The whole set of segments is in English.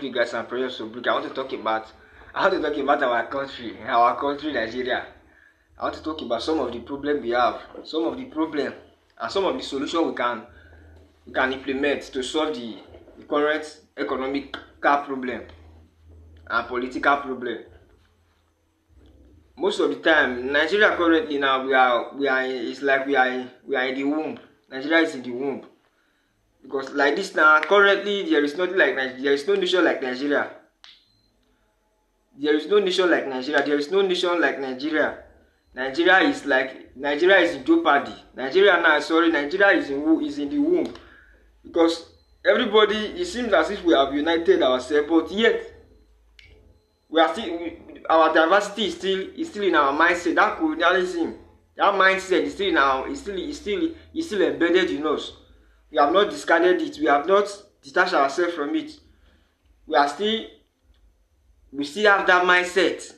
up, you guys? I'm Prayer Sobrik. I want to talk about our country, Nigeria. I want to talk about some of the problem we have, some of the problem, and some of the solution we can implement to solve the current economic problem and political problem. Most of the time, Nigeria currently now we are in the womb. Nigeria is in the womb. Because like this now, currently there is nothing like Nigeria. There is no nation like Nigeria. There is no nation like Nigeria. There is no nation like Nigeria. Nigeria is in jeopardy. Nigeria is in the womb. Because everybody, it seems as if we have united ourselves, but yet our diversity is still in our mindset. That colonialism, that mindset is still embedded in us. We have not discarded it. We have not detached ourselves from it. We still have that mindset.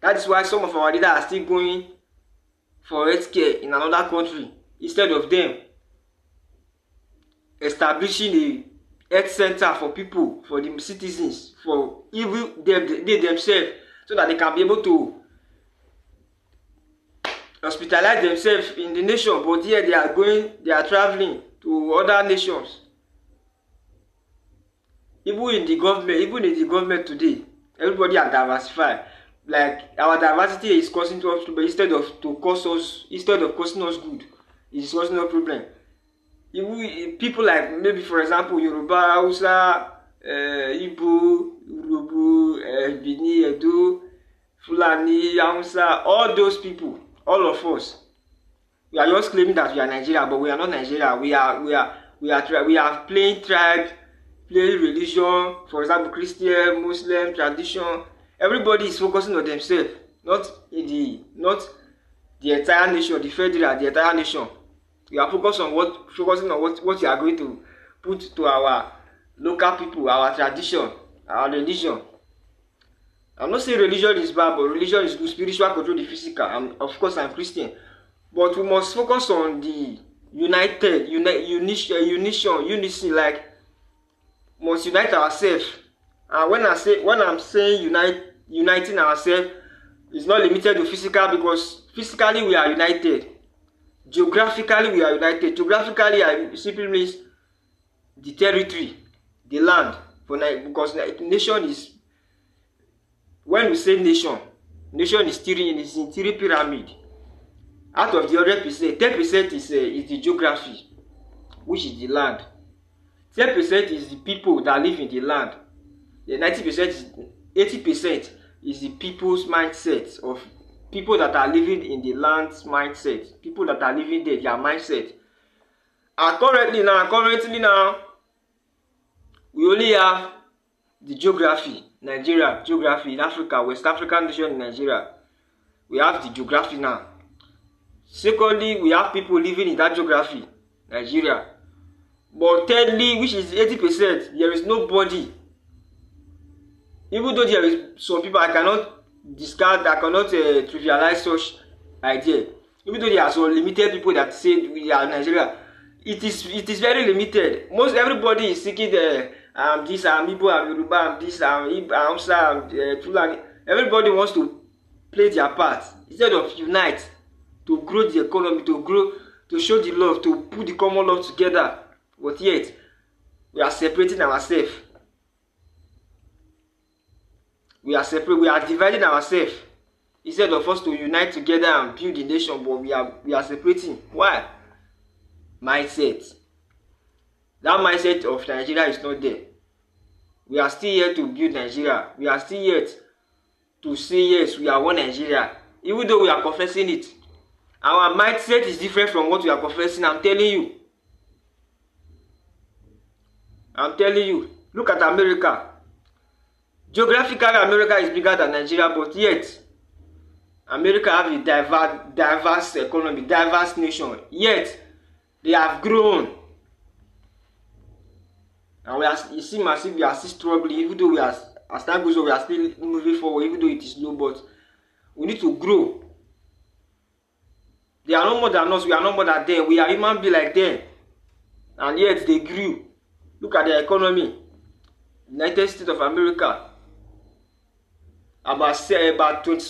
That is why some of our leaders are still going for healthcare in another country instead of them establishing a health center for people, for the citizens, for even they themselves, so that they can be able to hospitalize themselves in the nation. But here they are traveling to other nations. Even in the government today, everybody are diversified. Like our diversity is causing us trouble instead of causing us good. It is causing us problem. Even people like maybe for example Yoruba, Hausa, Igbo, Urobo, Bini, Edo, Fulani, Hausa, all those people, all of us, we are just claiming that we are Nigeria, but we are not Nigeria. We are playing tribe, playing religion. For example, Christian, Muslim, tradition. Everybody is focusing on themselves, not the entire nation, the entire nation. We are focusing on what we are going to put to our local people, our tradition, our religion. I'm not saying religion is bad, but religion is good. Spiritual control the physical. Of course, I'm Christian, but we must focus on the unison. Like, must unite ourselves. And when I'm saying uniting ourselves, it's not limited to physical, because physically we are united. Geographically we are united. Geographically simply means the territory, the land. Because nation is, when we say nation is in three pyramid. Out of the 100%, 10% is the geography, which is the land. 10% is the people that live in the land. The 80% is the people's mindset, of people that are living in the land's mindset. People that are living there, their mindset. And currently now, we only have the geography, Nigeria, geography in Africa, West African nation in Nigeria. We have the geography now. Secondly, we have people living in that geography, Nigeria. But thirdly, which is 80%, there is nobody. Even though there is some people, I cannot trivialize such idea. Even though there are some limited people that say we are Nigeria, it is very limited. Most everybody is seeking this, I'm Igbo, I'm Yoruba, I'm this, I'm Hausa, I'm Fulani. Everybody wants to play their part instead of unite to grow the economy, to show the love, to put the common love together. But yet, we are separating ourselves. We are dividing ourselves instead of us to unite together and build the nation. But we are separating. Why? Mindset. That mindset of Nigeria is not there. We are still here to build Nigeria. We are still here to say yes, we are one Nigeria. Even though we are confessing it, our mindset is different from what we are confessing. I'm telling you. Look at America. Geographically, America is bigger than Nigeria, but yet America have a diverse economy, diverse nation. Yet they have grown, and it seems as if we are still struggling. Even though as time goes on, we are still moving forward. Even though it is slow, but we need to grow. They are no more than us. We are no more than them. We are human beings like them, and yet they grew. Look at their economy. United States of America. About 20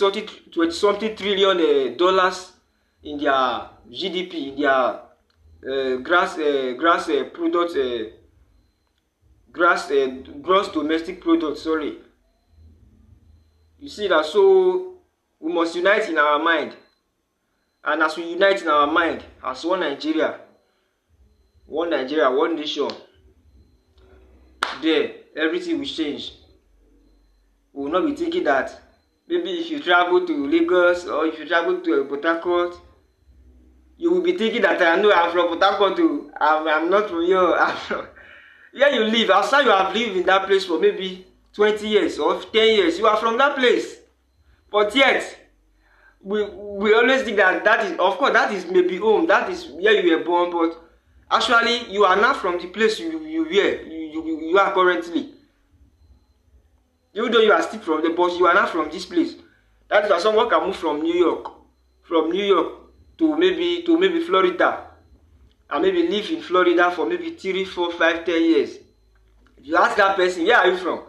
something trillion dollars in their GDP, in their gross domestic product. Sorry. You see that, so we must unite in our mind, and as we unite in our mind as one Nigeria, one nation, there everything will change. We will not be thinking that maybe if you travel to Lagos or if you travel to Port Harcourt, you will be thinking that I know I'm from Port Harcourt too. I'm not from here. Where you live, outside you have lived in that place for maybe 20 years or 10 years. You are from that place. But yet, we always think that is, of course, that is maybe home. That is where you were born. But actually, you are not from the place you are currently. Even though you are still from the, but you are not from this place. That is why someone can move from New York to maybe Florida, and maybe live in Florida for maybe 3, 4, 5, 10 years. If you ask that person, where are you from?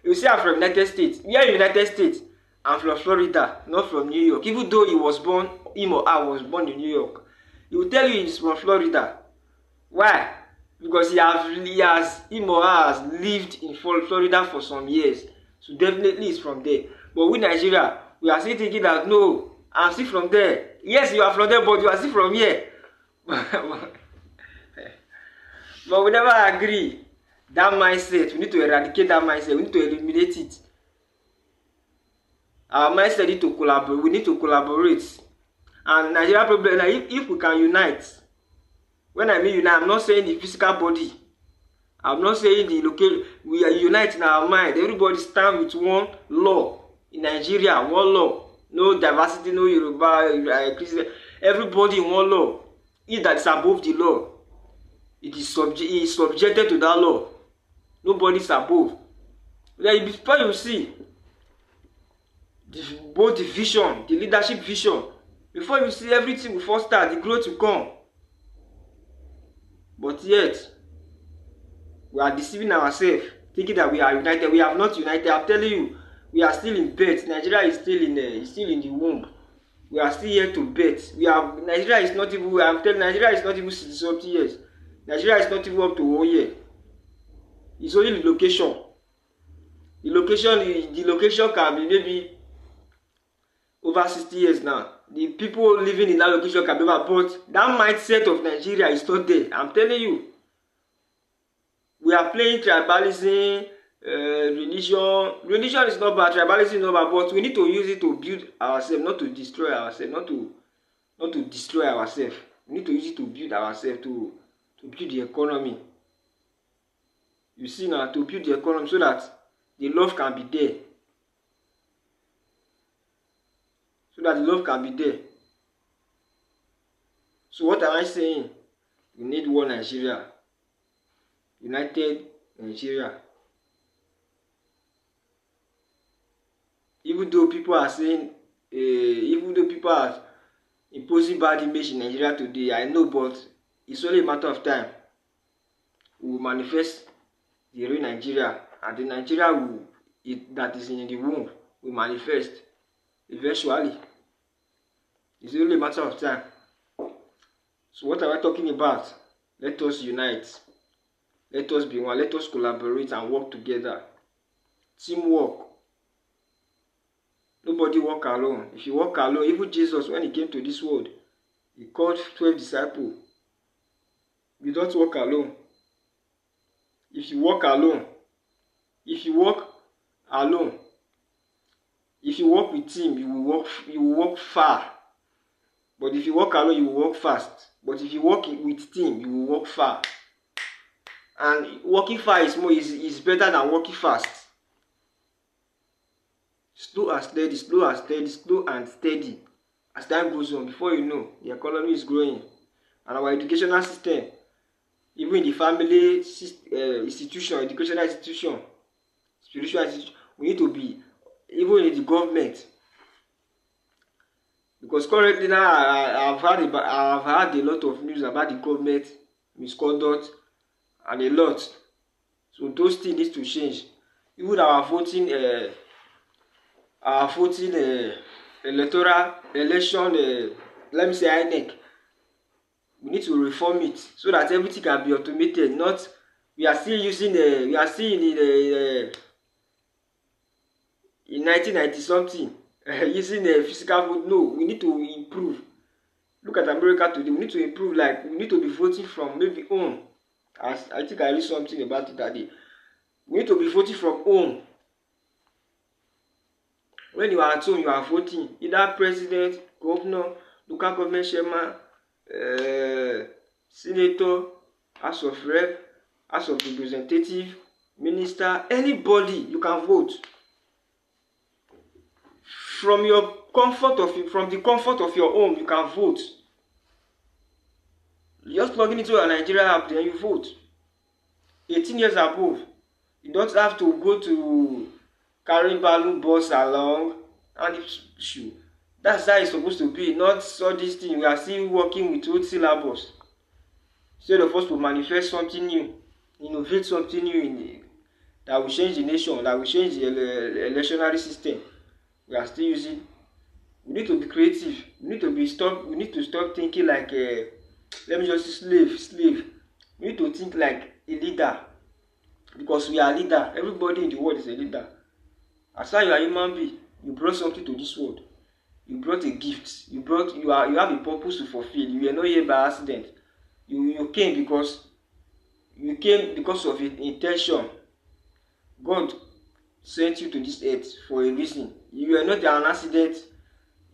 You say, I'm from United States. Where in United States? I'm from Florida, not from New York. Even though him or I was born in New York, he will tell you he's from Florida. Why? Because him or her has lived in Florida for some years. So definitely it's from there. But we Nigeria, we are still thinking that no, I'm still from there. Yes, you are from there, but you are still from here. But we never agree. That mindset, we need to eradicate that mindset. We need to eliminate it. Our mindset need to collaborate. We need to collaborate. And Nigeria problem, like if we can unite. When I mean unite, I'm not saying the physical body. I'm not saying the local. We are united in our mind. Everybody stand with one law in Nigeria. One law. No diversity, no Yoruba, Christian. Everybody in one law. He that is above the law, it is subjected to that law. Nobody is above. Like before you see both the vision, the leadership vision, before you see everything will first start, the growth will come. But yet, we are deceiving ourselves, thinking that we are united. We have not united. I'm telling you, we are still in birth. Nigeria is still in the womb. We are still here to birth. Nigeria is not even. I'm telling you, Nigeria is not even 60-something years. Nigeria is not even up to 1 year. It's only the location. The location can be maybe over 60 years now. The people living in that location can be over, but that mindset of Nigeria is not there. I'm telling you. We are playing tribalism, religion. Religion is not bad, tribalism is not bad, but we need to use it to build ourselves, not to destroy ourselves, not to destroy ourselves. We need to use it to build ourselves, to build the economy. You see now, to build the economy so that the love can be there. So that the love can be there. So what am I saying? We need one Nigeria. United Nigeria. Even though people are saying, even though people are imposing bad image in Nigeria today, I know, but it's only a matter of time. We will manifest the real Nigeria, and the Nigeria that is in the womb will manifest eventually. It's only a matter of time. So what am I talking about? Let us unite. Let us be one. Let us collaborate and work together. Teamwork. Nobody walk alone. If you walk alone, even Jesus, when he came to this world, he called 12 disciples. You don't walk alone. If you walk alone, if you walk with team, you will walk far. But if you walk alone, you will walk fast. But if you walk with team, you will walk far. And walking far is better than walking fast. Slow and steady, slow and steady, slow and steady. As time goes on, before you know, the economy is growing. And our educational system, even in the family institution, educational institution, spiritual institution, we need to be, even in the government. Because currently now, I've had a lot of news about the government misconduct and a lot. So those things need to change. even our voting electoral election, let me say INEC, we need to reform it so that everything can be automated. Not we are still using we are still in 1990 something using a physical vote. No, we need to improve. Look at America today. We need to improve. Like we need to be voting from maybe home. As I think I read something about it that day. We need to be voting from home. When you are at home, you are voting either president, governor, local government chairman, senator, House of Rep, House of Representative, minister, anybody you can vote. From the comfort of your home, you can vote. You just log into a Nigeria app, then you vote. 18 years above. You don't have to go to carrying balloon bus along and issue. That's how it's supposed to be. Not all this thing. We are still working with old syllabus. Instead of us to manifest something new, innovate something new that will change the nation, that will change the electionary system. We are still using. We need to be creative. We need to stop thinking like let me just say slave. We need to think like a leader. Because we are a leader. Everybody in the world is a leader. As far as you are a human being, you brought something to this world. You brought a gift. You have a purpose to fulfill. You are not here by accident. You came because of intention. God sent you to this earth for a reason. You are not an accident.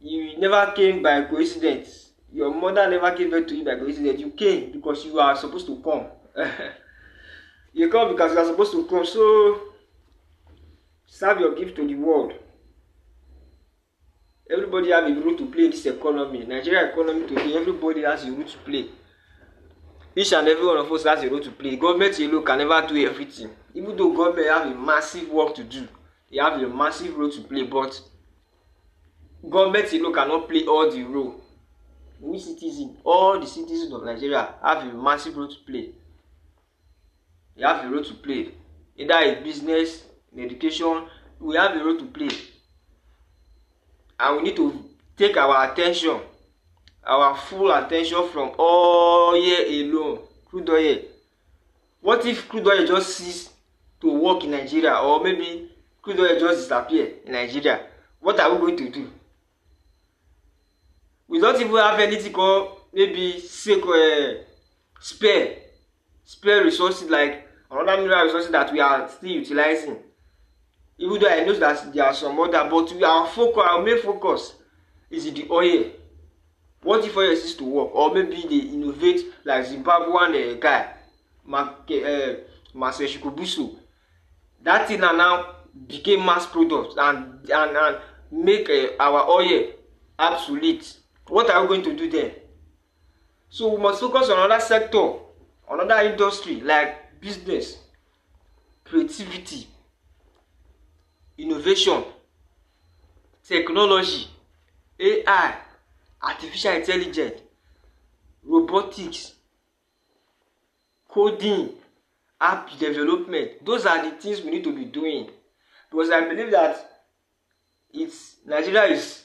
You never came by coincidence. Your mother never gave birth to you by coincidence. You came because you are supposed to come. You come because you are supposed to come. So serve your gift to the world. Everybody have a role to play in this economy. Nigeria economy today, everybody has a role to play. Each and every one of us has a role to play. Government alone can never do everything. Even though government have a massive work to do, they have a massive role to play, but government alone cannot play all the role. We citizens, all the citizens of Nigeria have a massive role to play. They have a role to play. Either in business, in education, we have a role to play. And we need to take our attention, our full attention from oil alone, crude oil. What if crude oil just cease to work in Nigeria, or maybe crude oil just disappear in Nigeria? What are we going to do? We don't even have anything called maybe spare resources, like another mineral resources that we are still utilizing. Even though I know that there are some other, but our main focus is in the oil. What if oil ceases to work? Or maybe they innovate like Zimbabwean guy, Massachusetts Kubusu. That thing now became mass product and make our oil obsolete. What are we going to do then? So we must focus on another sector, another industry like business, creativity, innovation, technology, AI, artificial intelligence, robotics, coding, app development. Those are the things we need to be doing. Because I believe that Nigeria is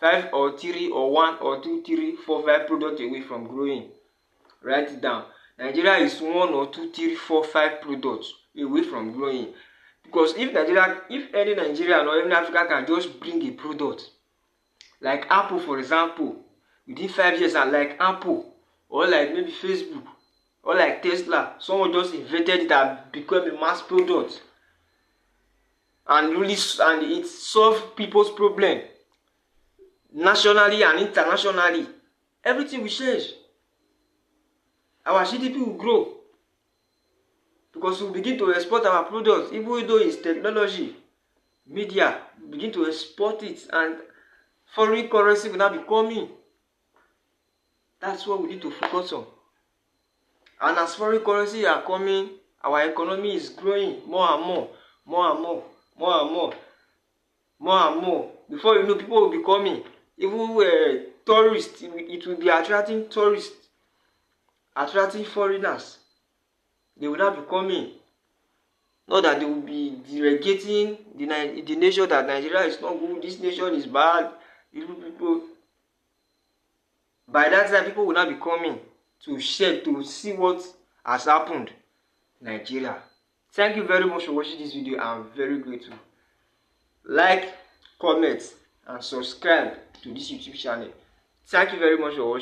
5 or 3 or 1 or 2, 3, 4, 5 products away from growing. Write it down. Nigeria is 1 or 2, 3, 4, 5 products away from growing. Because if any Nigerian or any African can just bring a product, like Apple for example, within 5 years, and like Apple, or like maybe Facebook, or like Tesla, someone just invented it and became a mass product, and it solved people's problem nationally and internationally, everything will change. Our GDP will grow because we begin to export our products, even though it's technology, media, begin to export it, and foreign currency will now be coming. That's what we need to focus on. And as foreign currency are coming, our economy is growing more and more. Before you know, people will be coming. Even tourists, it will be attracting tourists, attracting foreigners. They will not be coming. Not that they will be delegating the nation that Nigeria is not good, this nation is bad. People, by that time, people will not be coming to share, to see what has happened in Nigeria. Thank you very much for watching this video. I'm very grateful. Like, comment, and subscribe to this YouTube channel. Thank you very much for watching.